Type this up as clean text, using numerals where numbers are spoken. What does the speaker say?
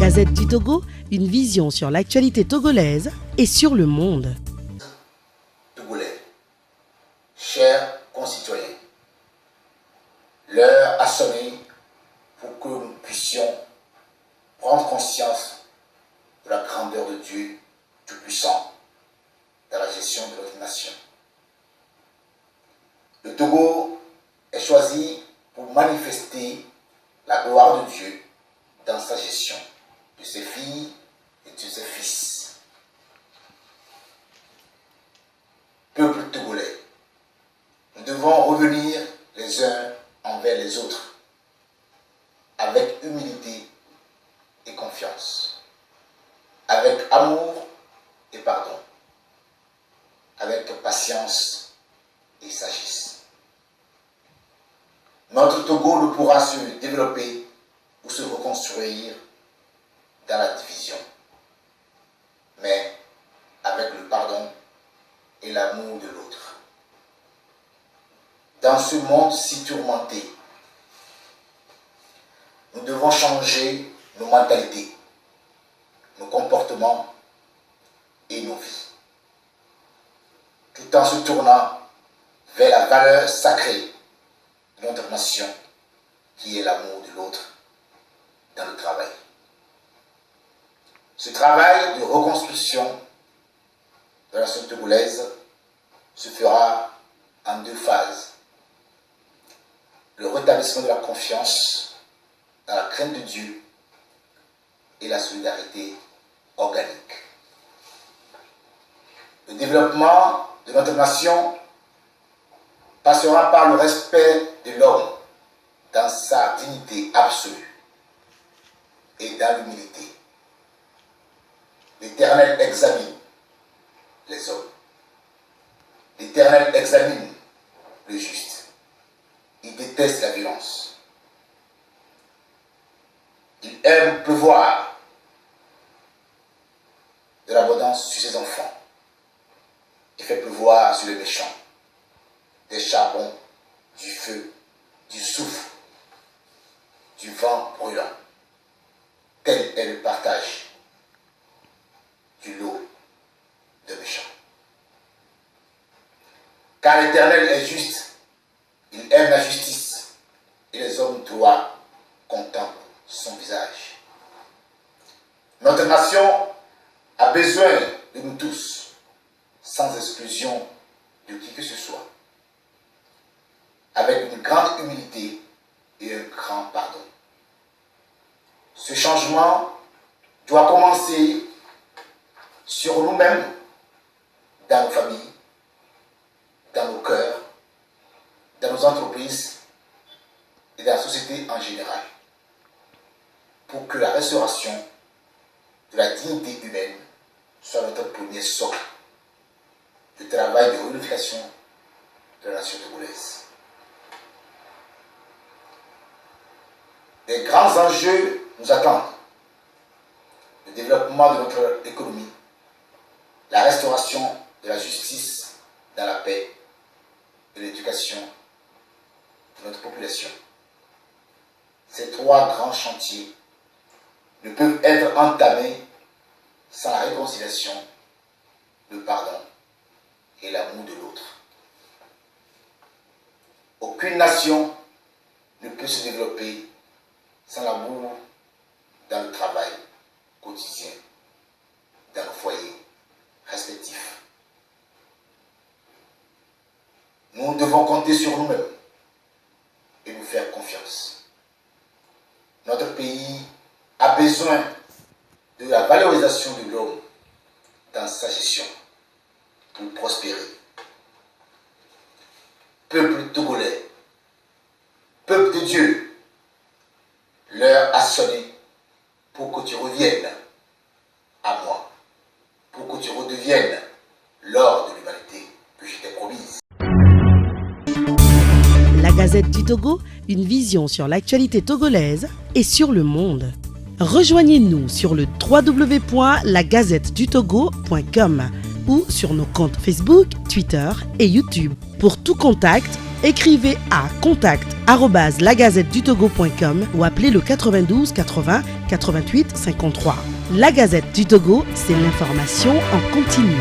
Gazette du Togo, une vision sur l'actualité togolaise et sur le monde. Togolais, chers concitoyens, l'heure a sonné pour que nous puissions prendre conscience de la grandeur de Dieu Tout-Puissant dans la gestion de notre nation. Le Togo est choisi pour manifester la gloire de Dieu dans sa gestion de ses filles et de ses fils. Peuple togolais, nous devons revenir les uns envers les autres avec humilité et confiance, avec amour et pardon, avec patience et sagesse. Notre Togo ne pourra se développer ou se reconstruire dans la division, mais avec le pardon et l'amour de l'autre. Dans ce monde si tourmenté, nous devons changer nos mentalités, nos comportements et nos vies, tout en se tournant vers la valeur sacrée de notre nation, qui est l'amour de l'autre dans le travail. Ce travail de reconstruction de la nation togolaise se fera en deux phases. Le rétablissement de la confiance dans la crainte de Dieu et la solidarité organique. Le développement de notre nation passera par le respect de l'homme dans sa dignité absolue et dans l'humilité. L'Éternel examine les hommes. L'Éternel examine le juste. Il déteste la violence. Il aime pleuvoir de l'abondance sur ses enfants et fait pleuvoir sur les méchants des charbons, du feu, du souffle, du vent brûlant. Tel est le partage du lot de méchants. Car l'Éternel est juste, il aime la justice, et les hommes droits contemplent son visage. Notre nation a besoin de nous tous, sans exclusion de qui que ce soit, avec une grande humilité et un grand pardon. Ce changement doit commencer sur nous-mêmes, dans nos familles, dans nos cœurs, dans nos entreprises et dans la société en général, pour que la restauration de la dignité humaine soit notre premier socle de travail de réunification de la nation togolaise. Des grands enjeux nous attendent. Le développement de notre économie, la restauration de la justice dans la paix et l'éducation de notre population. Ces trois grands chantiers ne peuvent être entamés sans la réconciliation, le pardon et l'amour de l'autre. Aucune nation ne peut se développer sans l'amour dans le travail quotidien, dans nos foyers respectifs. Nous devons compter sur nous-mêmes et nous faire confiance. Notre pays a besoin de la valorisation de l'homme dans sa gestion pour prospérer. Peuple togolais, peuple de Dieu, l'heure a sonné pour que tu reviennes à moi, pour que tu redeviennes l'or de l'humanité que je t'ai promise. La Gazette du Togo, une vision sur l'actualité togolaise et sur le monde. Rejoignez-nous sur le www.lagazettedutogo.com ou sur nos comptes Facebook, Twitter et YouTube. Pour tout contact, Écrivez à contact@lagazettedutogo.com ou appelez le 92 80 88 53. La Gazette du Togo, c'est l'information en continu.